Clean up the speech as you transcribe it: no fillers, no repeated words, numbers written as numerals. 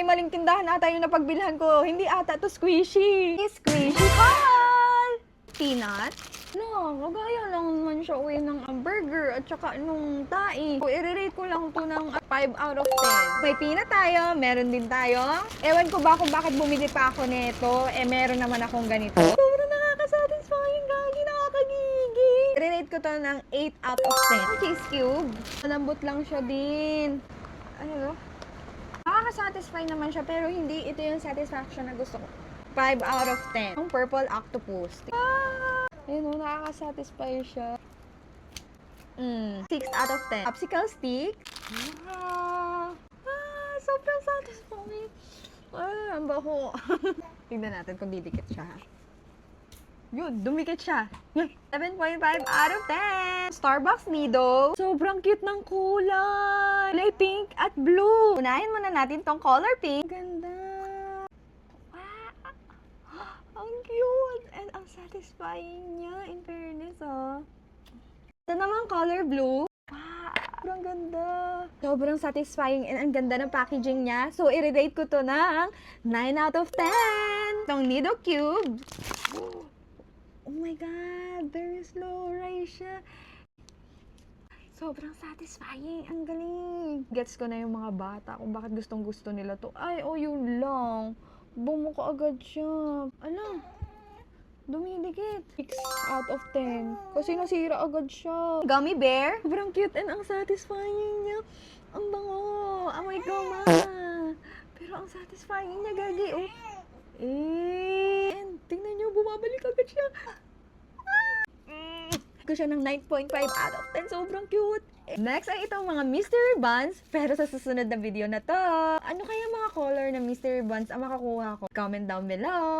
may maling tindahan ata yung napagbilhan ko. Hindi ata to squishy. Squishy haul! Peanut? No, kagaya lang naman siya uwi ng burger at saka nung tai. So, i-rate ko lang to ng 5 out of 10. May peanut tayo, meron din tayo. Ewan ko ba kung bakit bumili pa ako nito. Meron naman akong ganito. Sobrang nakakasatisfying, gagi, nakakagigil. I-rate ko to ng 8 out of 10. Cheese cube. Malambot lang siya din. Ano? Nakaka-satisfy naman siya pero hindi ito yung satisfaction na gusto ko. 5 out of 10. Ang purple octopus. Ayun o, nakaka-satisfy siya. 6 out of 10. Popsicle stick. Sobrang satisfying. Ang baho. Tignan natin kung didikit siya. Yun, dumikit siya. 7.5 out of 10. Starbucks Nido. Sobrang cute ng kulay. Kulay pink at blue. Unahin muna natin tong color pink. Ganda. Ang cute! And ang satisfying niya, in fairness, Ito naman color blue. Wow! Sobrang ganda. Sobrang satisfying and ang ganda ng packaging niya. So, i-rate ko to ng 9 out of 10. Itong Nido Cube. Oh my God! Very slow rise siya. Sobrang satisfying. Ang galing. Gets ko na yung mga bata kung bakit gustong gusto nila to. Ay, yun lang. Bumuka agad siya. Alam, dumidikit. 6 out of 10. Kasi nasira agad siya. Gummy bear. Sobrang cute and ang satisfying niya. Ang bango. Amoy goma. Pero ang satisfying niya, gagi. And tingnan niyo, bumabalik agad siya. Ko siya ng 9.5 out of 10. Sobrang cute. Next ay itong mga mystery buns. Pero sa susunod na video na to. Ano kaya mga color na mystery buns ang makakuha ko? Comment down below.